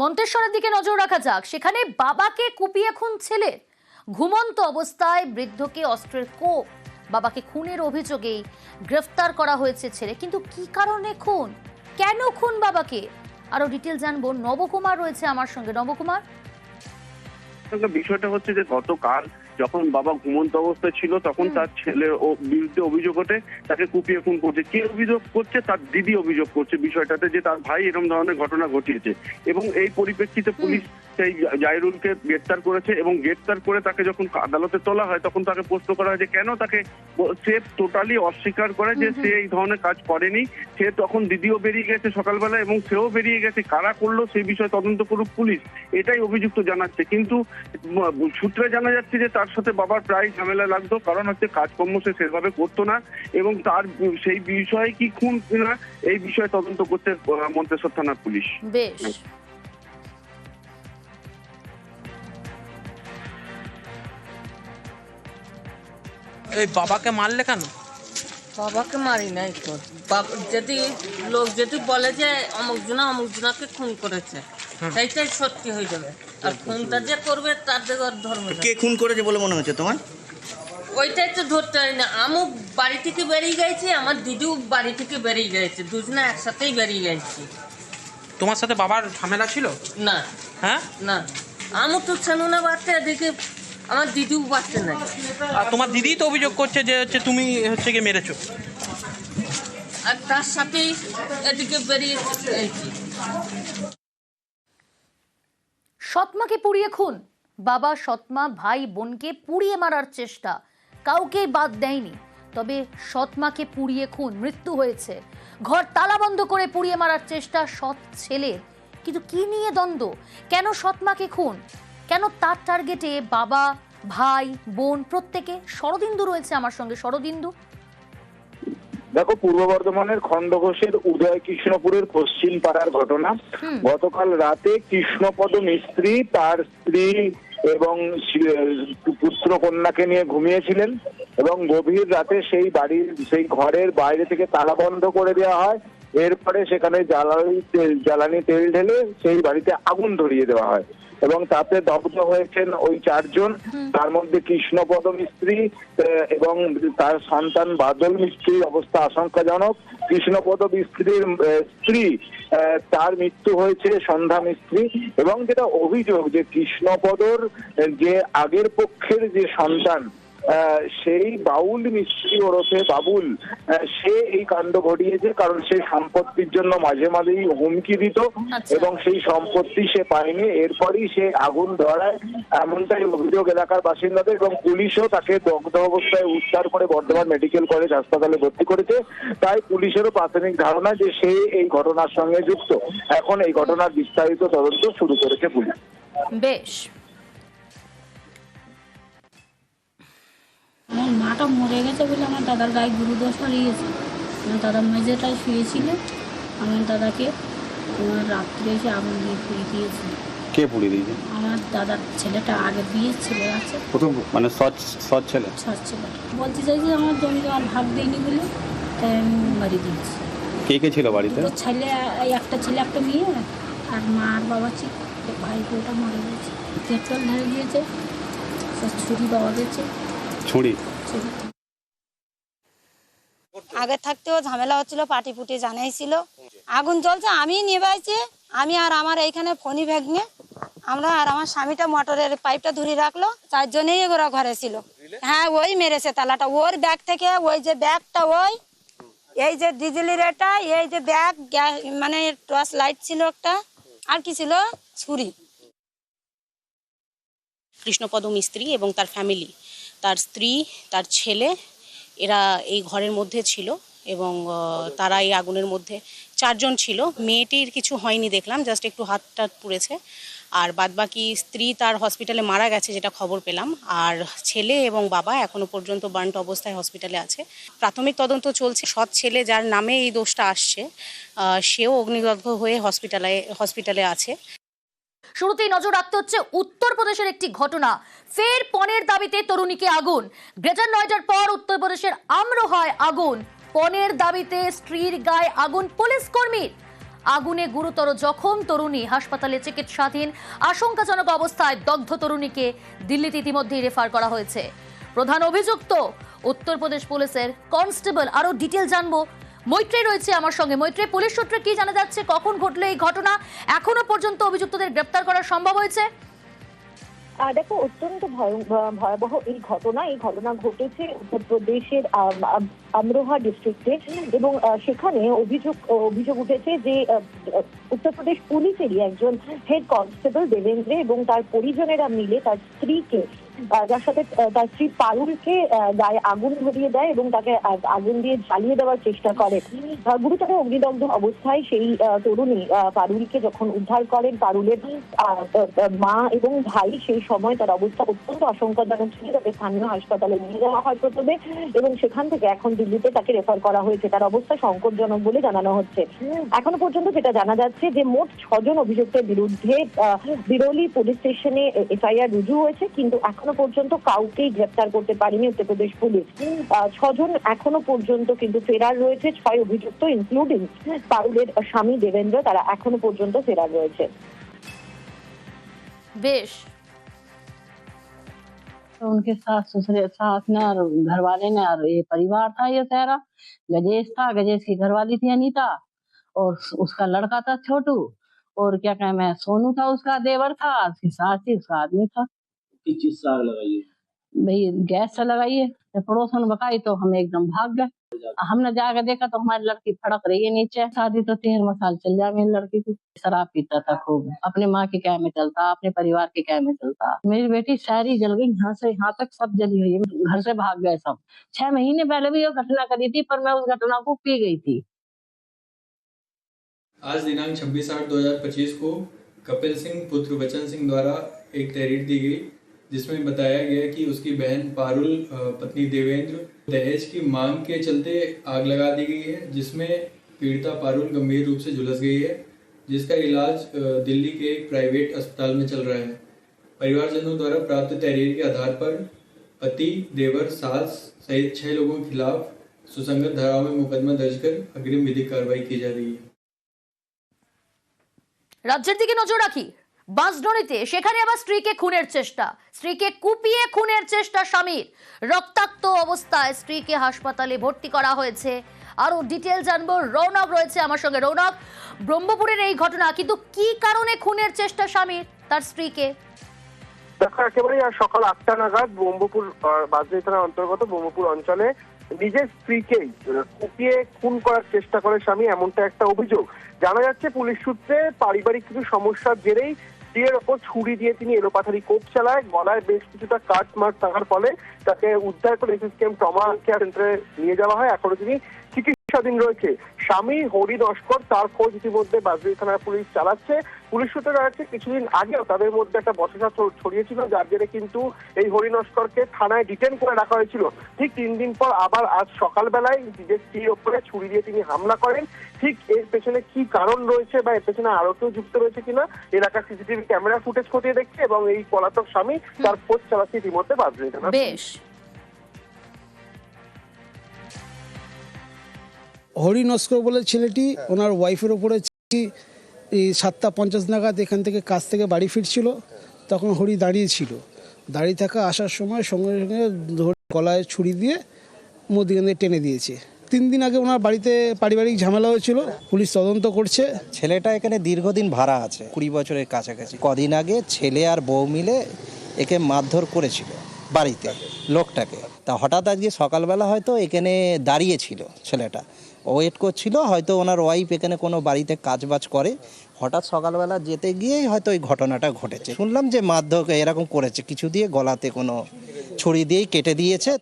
মন্তেশ্বরের দিকে নজর রাখা যাক। সেখানে বাবাকে কুপিয়ে খুন ছেলে, ঘুমন্ত অবস্থায় বৃদ্ধকে অস্ত্রের কোপ, বাবাকে খুনের অভিযোগেই গ্রেফতার করা হয়েছে ছেলে। কিন্তু কি কারণে খুন, কেন খুন বাবাকে, আরো ডিটেল জানবো। নবকুমার রয়েছে আমার সঙ্গে। নবকুমার, বিষয়টা হচ্ছে যে গতকাল যখন বাবা ঘুমন্ত অবস্থায় ছিল তখন তার ছেলের বিরুদ্ধে অভিযোগ ওঠে, তাকে কুপিয়ে খুন করছে। কে অভিযোগ করছে? তার দিদি অভিযোগ করছে বিষয়টাতে, যে তার ভাই এরকম ধরনের ঘটনা ঘটিয়েছে। এবং এই পরিপ্রেক্ষিতে পুলিশ সেই জাহিরুলকে গ্রেফতার করেছে এবং গ্রেফতার করে তাকে যখন আদালতে তোলা হয় তখন তাকে প্রশ্ন করা হয় যে কেন তাকে, সে টোটালি অস্বীকার করে যে সে এই ধরনের কাজ করেনি। সে তখন দিদিও বেরিয়ে গেছে সকালবেলা এবং সেও বেরিয়ে গেছে, কারা করলো সেই বিষয়ে তদন্ত করুক পুলিশ, এটাই অভিযুক্ত জানাচ্ছে। কিন্তু সূত্রে জানা যাচ্ছে যে তার সাথে বাবার প্রায় ঝামেলা লাগতো, কারণ হচ্ছে কাজকর্ম সে সেভাবে করতো না এবং তার সেই বিষয়ে কি খুন কিনা এই বিষয়ে তদন্ত করছে মন্তেশ্বর থানার পুলিশ। বেশ, এই বাবাকে মারলে কেন? বাবাকে মারি নাই তো। যদি লোক যদি বলে যে অমুক জনাকে খুন করেছে, সেইটাই সত্যি হয়ে যাবে। আর খুনটা যে করবে তার দিকে ধর্ম। কে খুন করেছে বলে মনে হচ্ছে তোমার? ওইটাই তো ধরতে পারি না। আমি বাড়ি থেকে বেরিয়ে গেছি, আমার দিদিও বাড়ি থেকে বেরিয়ে গেছে, দুজনে একসাথেই বেরিয়ে গেছি। তোমার সাথে বাবার ঝামেলা ছিল? না হ্যাঁ, না, আমি তো ছেনু না বাড়তে, এদিকে আমার দিদিও বাড়তে নাই। আর তোমার দিদি তো অভিযোগ করছে যে হচ্ছে তুমি হচ্ছে গিয়ে মেরেছো। আর তার সাথেই এদিকে বেরিয়ে গেছি। সৎমাকে পুড়িয়ে খুন, বাবা সৎমা ভাই বোনকে পুড়িয়ে মারার চেষ্টা, কাউকে বাদ দেয়নি। তবে সৎমাকে পুড়িয়ে খুন, মৃত্যু হয়েছে। ঘর তালা বন্ধ করে পুড়িয়ে মারার চেষ্টা সৎ ছেলের। কিন্তু কি নিয়ে দ্বন্দ্ব, কেন সৎমাকে খুন, কেন তার টার্গেটে বাবা ভাই বোন প্রত্যেকে? শরদিন্দু রয়েছে আমার সঙ্গে। শরদিন্দু, দেখো, পূর্ব বর্ধমানের খণ্ডঘোষের উদয় কৃষ্ণপুরের পশ্চিম পাড়ার ঘটনা। গতকাল রাতে কৃষ্ণপদ মিস্ত্রি তার স্ত্রী এবং পুত্র কন্যাকে নিয়ে ঘুমিয়েছিলেন এবং গভীর রাতে সেই ঘরের বাইরে থেকে তালা বন্ধ করে দেওয়া হয়। এরপরে সেখানে জ্বালানি তেল ঢেলে সেই বাড়িতে আগুন ধরিয়ে দেওয়া হয় এবং তাতে দগ্ধ হয়েছেন ওই 4 জন। তার মধ্যে কৃষ্ণপদ মিস্ত্রি এবং তার সন্তান বাদল মিস্ত্রির অবস্থা আশঙ্কাজনক। কৃষ্ণপদ মিস্ত্রির স্ত্রী, তার মৃত্যু হয়েছে সন্ধ্যা মিস্ত্রি। এবং যেটা অভিযোগ যে কৃষ্ণপদর যে আগের পক্ষের যে সন্তান, সেই বাউল মিস্ত্রি ওরফে বাবুল, সে এই কাণ্ড ঘটিয়েছে। কারণ সে সম্পত্তির জন্য মাঝে মাঝেই হুমকি দিত এবং সেই সম্পত্তি সে পায়নি। এরপরই সে আগুন ধরায়, এমনটাই অভিযোগ এলাকার বাসিন্দাদের। এবং পুলিশও তাকে দগ্ধ অবস্থায় উদ্ধার করে বর্ধমান মেডিকেল কলেজ হাসপাতালে ভর্তি করেছে। তাই পুলিশেরও প্রাথমিক ধারণা যে সে এই ঘটনার সঙ্গে যুক্ত। এখন এই ঘটনার বিস্তারিত তদন্ত শুরু করেছে পুলিশ। বেশ, আমার মাটা মরে গেছে বলে আমার দাদার গায়ে গুরুদোষ হারিয়েছে। আমার দাদা মেঝেটায় শুয়েছিল, আমার দাদাকে আমার রাত্রে এসে আগুন দিয়ে পুড়িয়ে দিয়েছে। কে পুড়িয়ে দিয়েছে? আমার দাদার ছেলেটা, আগে বিয়ের ছেলে আছে, প্রথম মানে সৎ ছেলে। সৎ ছেলে বলতে চাইছে আমার জমি আর ভাগ দেয়নি বলে, তাই আমি মারি দিয়েছি। কে কে ছিল বাড়িতে? তো ছেলে, একটা ছেলে একটা মেয়ে, আর মা আর বাবা ছিল। ভাই ওটা মরে গেছে, পেট্রোল ঢেলে দিয়েছে, ছুরি পাওয়া গেছে। ছুরি? আগে থাকতেও ঝামেলা হচ্ছিল, পাটি ফুটি জানাইছিল, আগুন জ্বলছে, আমি নেবাইছি। আমি আর আমার এইখানে ফণি ভেঙে আমরা আর আমার স্বামীটা মোটরের পাইপটা ধরে রাখলো, 4 জনেই ওরা ঘরে ছিল। হ্যাঁ, ওই মেরেছে তালাটা। ওর ব্যাগ থেকে ওই যে ব্যাগটা, ওই এই যে ডিজেলের এটা, এই যে ব্যাগ, মানে টর্চ লাইট ছিল একটা, আর কি ছিল, ছুরি। কৃষ্ণপদ মিস্ত্রি এবং তার ফ্যামিলি, তার স্ত্রী, তার ছেলে, এরা এই ঘরের মধ্যে ছিল এবং তারা এই আগুনের মধ্যে 4 জন ছিল। মেয়েটির কিছু হয়নি দেখলাম, জাস্ট একটু হাতটা পুড়েছে। আর বাদবাকি স্ত্রী তার হসপিটালে মারা গেছে যেটা খবর পেলাম। আর ছেলে এবং বাবা এখনো পর্যন্ত বার্নড অবস্থায় হসপিটালে আছে। প্রাথমিক তদন্ত চলছে। সৎ ছেলে যার নামে এই দোষটা আসছে, সেও অগ্নিদগ্ধ হয়ে হসপিটালে আছে। শুরুতেই নজর রাখতে হচ্ছে উত্তরপ্রদেশের একটি ঘটনা। ফের পণের দাবিতে তরুণীকে আগুন। গ্রেটার নয়ডার পর উত্তরপ্রদেশের আমরোহায় আগুন। পণের দাবিতে স্ত্রীর গায়ে আগুন পুলিশ কর্মীর। আগুনে গুরুতর জখম তরুণী, হাসপাতালে চিকিৎসাধীন, আশঙ্কাজনক অবস্থায় দগ্ধ তরুণীকে দিল্লিতে ইতিমধ্যেই রেফার করা হয়েছে। প্রধান অভিযুক্ত উত্তরপ্রদেশ পুলিশের কনস্টেবল। আরো ডিটেল জানবো, মৈত্রী রয়েছে আমার সঙ্গে। মৈত্রী, পুলিশ সূত্রে কি জানা যাচ্ছে, কখন ঘটলো এই ঘটনা, এখনো পর্যন্ত অভিযুক্তদের গ্রেপ্তার করা সম্ভব হয়েছে? দেখো, অত্যন্ত ভয়াবহ এই ঘটনা ঘটেছে উত্তরপ্রদেশের আমরোহা ডিস্ট্রিক্টে এবং সেখানে অভিযোগ উঠেছে যে উত্তরপ্রদেশ পুলিশেরই একজন হেড কনস্টেবল দেবেন্দ্র এবং তার পরিজনেরা মিলে তার স্ত্রীকে, যার সাথে তার স্ত্রী পারুলকে গায়ে আগুন ধরিয়ে দেয় এবং তাকে আগুন দিয়ে জ্বালিয়ে দেওয়ার চেষ্টা করে। গুরুতর অগ্নিদগ্ধ অবস্থায় সেই তরুণী পারুলকে যখন উদ্ধার করেন পারুলের মা এবং ভাই, সেই সময় তার অবস্থা অত্যন্ত আশঙ্কাজনক ছিল। তাকে স্থানীয় হাসপাতালে নিয়ে যাওয়া হয় প্রথমে এবং সেখান থেকে এখন দিল্লিতে তাকে রেফার করা হয়েছে। তার অবস্থা সংকটজনক বলে জানানো হচ্ছে। এখনো পর্যন্ত যেটা জানা যাচ্ছে যে মোট 6 জন অভিযুক্তের বিরুদ্ধে বিরোলি পুলিশ স্টেশনে এফআইআর রুজু হয়েছে, কিন্তু এখনো পর্যন্ত কাউকেই গ্রেপ্তার করতে পারেনি উত্তরপ্রদেশ পুলিশ। 6 জন এখনো পর্যন্ত কিন্তু ফেরার রয়েছে। 6 অভিযুক্ত ইনক্লুডিং পারুলের স্বামী দেবেন্দ্র, তারা এখনো পর্যন্ত ফেরার রয়েছে। বেশ, उनके सास ने और घर वाले ने और ये परिवार था, ये सारा गजेश था, गजेश की घरवाली थी अनीता और उसका लड़का था छोटू, और क्या कहें मैं सोनू था, उसका देवर था, उसकी सास थी, उसका आदमी था। किस चीज से आग लगाई है? भाई गैस से लगाई है। पड़ोसन बकाई तो हम एकदम भाग गए। हमने जाकर देखा तो हमारी लड़की फड़क रही है नीचे। शादी तो 13 साल चल जाए मेरी लड़की की। शराब पीता था खूब, अपनी माँ के क्या में चलता, अपने परिवार के क्या में चलता। मेरी बेटी सारी जल गई, यहाँ से यहाँ तक सब जली हुई है। घर से भाग गए सब। 6 महीने पहले भी ये घटना करी थी, पर मैं उस घटना को पी गई थी। आज दिनांक 26/8/2025 को कपिल सिंह पुत्र वचन सिंह द्वारा एक तहरीर दी गई, जिसमें बताया गया कि उसकी बहन पारुल पत्नी देवेंद्र दहेज की मांग के चलते आग लगा दी गई है, जिसमें पीड़िता पारुल गंभीर रूप से झुलस गई है, जिसका इलाज दिल्ली के एक प्राइवेट अस्पताल में चल रहा है। परिवारजनों द्वारा प्राप्त तहरीर के आधार पर पति, देवर, सास सहित 6 लोगों के खिलाफ सुसंगत धाराओं में मुकदमा दर्ज कर अग्रिम विधिक कार्रवाई की जा रही है। রাজ্যের দিকে নজর রাখি। বাঁশডোনিতে সেখানে আবার স্ত্রীকে খুনের চেষ্টা, স্ত্রীকে কুপিয়ে খুনের চেষ্টা স্বামীর। রক্তাক্ত অবস্থায় স্ত্রীকে হাসপাতালে ভর্তি করা হয়েছে। আরো ডিটেল জানবো, রৌনক রয়েছে আমার সঙ্গে। রৌনক, ব্রহ্মপুরের এই ঘটনা, কিন্তু কি কারণে খুনের চেষ্টা স্বামীর তার স্ত্রীকে? দেখো, একেবারে সকাল 8টা নাগাদ ব্রহ্মপুর বাজনী থানার অন্তর্গত ব্রহ্মপুর অঞ্চলে নিজের স্ত্রীকেই কুপিয়ে খুন করার চেষ্টা করে স্বামী, এমনটা একটা অভিযোগ। জানা যাচ্ছে পুলিশ সূত্রে পারিবারিক কিছু সমস্যার জেরেই স্ত্রীর ওপর ছুরি দিয়ে তিনি এলোপাথারি কোপ চালায়। গলায় বেশ কিছুটা কাট মার থাকার ফলে তাকে উদ্ধার করে এসএসকেএম ট্রমা কেয়ার সেন্টারে নিয়ে যাওয়া হয়। এখনো তিনি চিকিৎসাধীন রয়েছে। স্বামী হরি নস্কর, তার খোঁজ ইতিমধ্যে বাজনী থানার পুলিশ চালাচ্ছে। পুলিশ সূত্রে জানা যাচ্ছে কিছুদিন আগেও তাদের মধ্যে একটা বচসা ছড়িয়েছিল, যার জেরে কিন্তু এই হরি নস্করকে থানায় ডিটেন করে রাখা হয়েছিল। ঠিক 3 দিন পর আবার আজ সকালবেলায় নিজের স্ত্রীর ওপরে ছুরি দিয়ে তিনি হামলা করেন। ঠিক এর পেছনে কি কারণ রয়েছে বা এর পেছনে আরো কেউ যুক্ত রয়েছে কিনা এলাকার সিসিটিভি ক্যামেরা ফুটেজ খতিয়ে দেখছে এবং এই পলাতক স্বামী তার খোঁজ চালাচ্ছে ইতিমধ্যে বাজনী থানা। বেশ, হরি নস্কর বলে ছেলেটি ওনার ওয়াইফের ওপরে 7:50 নাগাদ এখান থেকে কাজ থেকে বাড়ি ফিরছিল। তখন হরি দাঁড়িয়েছিল, দাঁড়িয়ে থাকা আসার সময় সঙ্গে সঙ্গে গলায় ছুরি দিয়ে মধ্যখান থেকে টেনে দিয়েছে। 3 দিন আগে ওনার বাড়িতে পারিবারিক ঝামেলা হয়েছিল, পুলিশ তদন্ত করছে। ছেলেটা এখানে দীর্ঘদিন ভাড়া আছে, 20 বছরের কাছাকাছি। কদিন আগে ছেলে আর বউ মিলে একে মারধর করেছিল বাড়িতে লোকটাকে। তা হঠাৎ আজকে সকালবেলা হয়তো এখানে দাঁড়িয়েছিল ছেলেটা, ওয়েট করছিল, হয়তো ওনার ওয়াইফ এখানে কোনো বাড়িতে কাজবাজ করে। হঠাৎ সকালবেলা যেতে গিয়েই হয়তো এই ঘটনাটা ঘটেছে। শুনলাম যে মারধর এরকম করেছে, কিছু দিয়ে গলাতে কোনো ছুরি দিয়েই কেটে দিয়েছে।